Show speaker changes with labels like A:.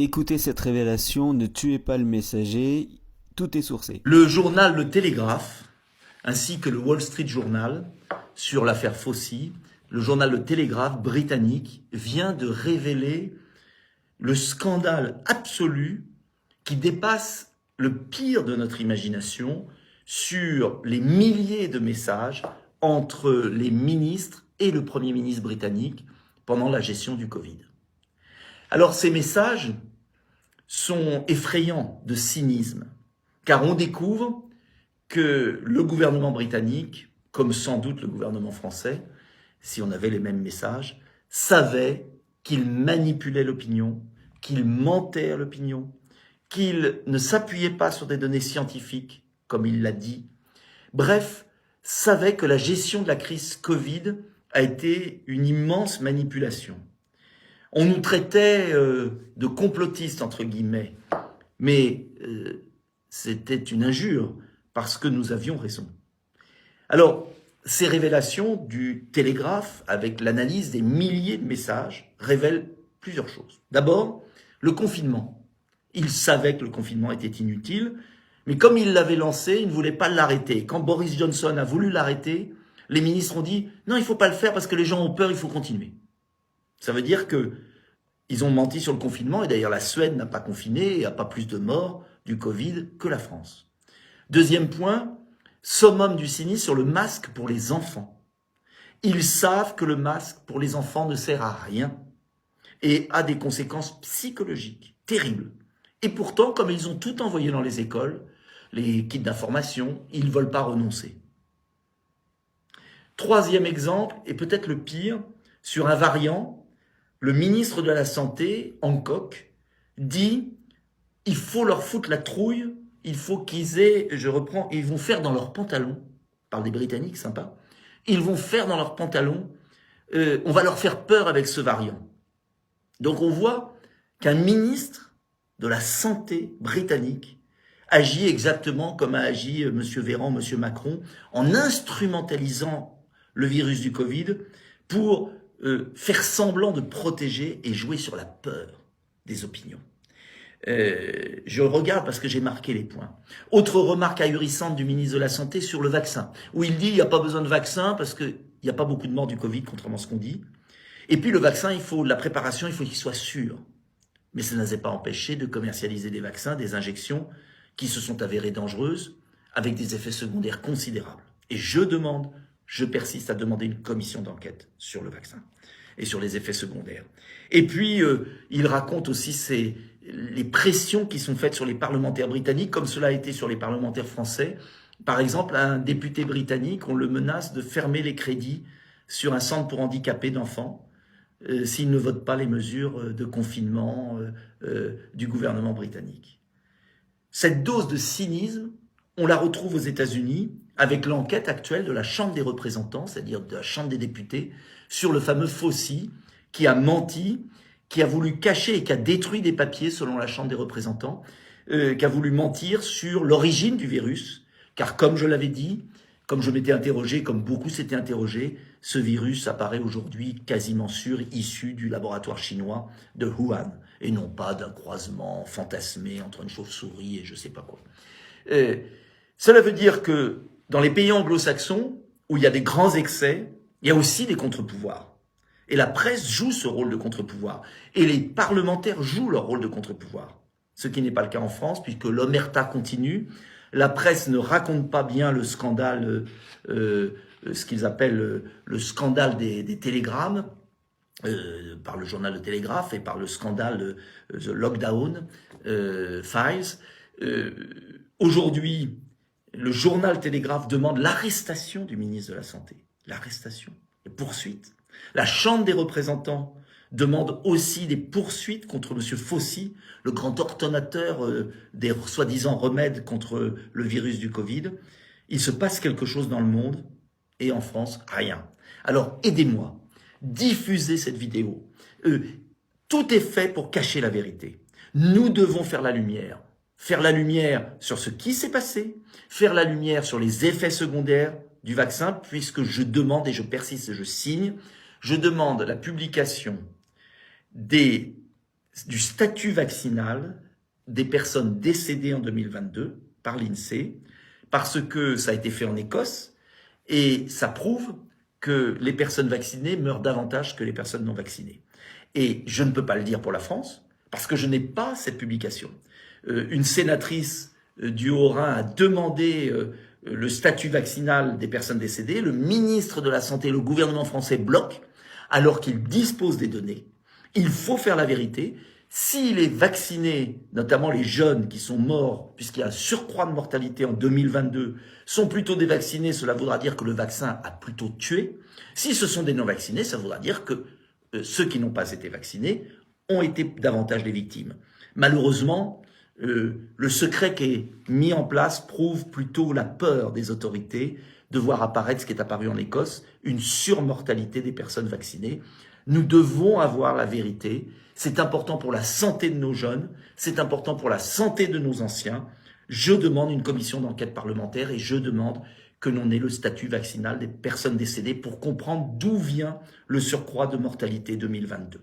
A: Écoutez cette révélation, ne tuez pas le messager, tout est sourcé.
B: Le journal Le Télégraphe, ainsi que le Wall Street Journal, sur l'affaire Fauci, le journal Le Télégraphe britannique vient de révéler le scandale absolu qui dépasse le pire de notre imagination sur les milliers de messages entre les ministres et le Premier ministre britannique pendant la gestion du Covid. Alors ces messages sont effrayants de cynisme, car on découvre que le gouvernement britannique, comme sans doute le gouvernement français, si on avait les mêmes messages, savait qu'il manipulait l'opinion, qu'il mentait à l'opinion, qu'il ne s'appuyait pas sur des données scientifiques, comme il l'a dit. Bref, savait que la gestion de la crise Covid a été une immense manipulation. On nous traitait de complotistes, entre guillemets, mais c'était une injure, parce que nous avions raison. Alors, ces révélations du Télégraphe, avec l'analyse des milliers de messages, révèlent plusieurs choses. D'abord, le confinement. Il savait que le confinement était inutile, mais comme il l'avait lancé, il ne voulait pas l'arrêter. Quand Boris Johnson a voulu l'arrêter, les ministres ont dit « Non, il ne faut pas le faire parce que les gens ont peur, il faut continuer ». Ça veut dire qu'ils ont menti sur le confinement, et d'ailleurs la Suède n'a pas confiné et n'a pas plus de morts du Covid que la France. Deuxième point, summum du cynisme sur le masque pour les enfants. Ils savent que le masque pour les enfants ne sert à rien et a des conséquences psychologiques terribles. Et pourtant, comme ils ont tout envoyé dans les écoles, les kits d'information, ils ne veulent pas renoncer. Troisième exemple, et peut-être le pire, sur un variant, le ministre de la Santé, Hancock, dit « il faut leur foutre la trouille ». Il faut qu'ils aient, je reprends, ils vont faire dans leurs pantalons, par des Britanniques, sympa, ils vont faire dans leurs pantalons, on va leur faire peur avec ce variant. Donc on voit qu'un ministre de la Santé britannique agit exactement comme a agi M. Véran, M. Macron, en instrumentalisant le virus du Covid pour faire semblant de protéger et jouer sur la peur des opinions. Je regarde parce que j'ai marqué les points. Autre remarque ahurissante du ministre de la Santé sur le vaccin, où il dit il n'y a pas besoin de vaccin parce qu'il n'y a pas beaucoup de morts du Covid, contrairement à ce qu'on dit. Et puis le vaccin, la préparation, il faut qu'il soit sûr. Mais ça ne les a pas empêchés de commercialiser des vaccins, des injections qui se sont avérées dangereuses, avec des effets secondaires considérables. Et je persiste à demander une commission d'enquête sur le vaccin et sur les effets secondaires. Et puis, il raconte aussi les pressions qui sont faites sur les parlementaires britanniques, comme cela a été sur les parlementaires français. Par exemple, un député britannique, on le menace de fermer les crédits sur un centre pour handicapés d'enfants s'il ne vote pas les mesures de confinement du gouvernement britannique. Cette dose de cynisme, on la retrouve aux États-Unis avec l'enquête actuelle de la Chambre des représentants, c'est-à-dire de la Chambre des députés, sur le fameux Fauci qui a menti, qui a voulu cacher et qui a détruit des papiers selon la Chambre des représentants, qui a voulu mentir sur l'origine du virus, car comme je l'avais dit, comme je m'étais interrogé, comme beaucoup s'étaient interrogés, ce virus apparaît aujourd'hui quasiment sûr, issu du laboratoire chinois de Wuhan, et non pas d'un croisement fantasmé entre une chauve-souris et je ne sais pas quoi. Cela veut dire que dans les pays anglo-saxons, où il y a des grands excès, il y a aussi des contre-pouvoirs. Et la presse joue ce rôle de contre-pouvoir. Et les parlementaires jouent leur rôle de contre-pouvoir. Ce qui n'est pas le cas en France, puisque l'omerta continue. La presse ne raconte pas bien le scandale, ce qu'ils appellent le scandale des télégrammes, par le journal Le Télégraphe et par le scandale The Lockdown Files. Aujourd'hui, le journal Télégraphe demande l'arrestation du ministre de la Santé. L'arrestation, les poursuites. La Chambre des représentants demande aussi des poursuites contre M. Fauci, le grand ordonnateur des soi-disant remèdes contre le virus du Covid. Il se passe quelque chose dans le monde et en France, rien. Alors aidez-moi, diffusez cette vidéo. Tout est fait pour cacher la vérité. Nous devons faire la lumière sur ce qui s'est passé, faire la lumière sur les effets secondaires du vaccin, puisque je demande, et je persiste et je signe, je demande la publication des du statut vaccinal des personnes décédées en 2022 par l'INSEE, parce que ça a été fait en Écosse, et ça prouve que les personnes vaccinées meurent davantage que les personnes non vaccinées. Et je ne peux pas le dire pour la France, parce que je n'ai pas cette publication. Une sénatrice du Haut-Rhin a demandé le statut vaccinal des personnes décédées. Le ministre de la Santé, le gouvernement français bloque, alors qu'il dispose des données. Il faut faire la vérité. Si les vaccinés, notamment les jeunes qui sont morts, puisqu'il y a un surcroît de mortalité en 2022, sont plutôt des vaccinés, cela voudra dire que le vaccin a plutôt tué. Si ce sont des non-vaccinés, ça voudra dire que ceux qui n'ont pas été vaccinés ont été davantage des victimes. Malheureusement, le secret qui est mis en place prouve plutôt la peur des autorités de voir apparaître ce qui est apparu en Écosse, une surmortalité des personnes vaccinées. Nous devons avoir la vérité. C'est important pour la santé de nos jeunes, c'est important pour la santé de nos anciens. Je demande une commission d'enquête parlementaire et je demande que l'on ait le statut vaccinal des personnes décédées pour comprendre d'où vient le surcroît de mortalité 2022.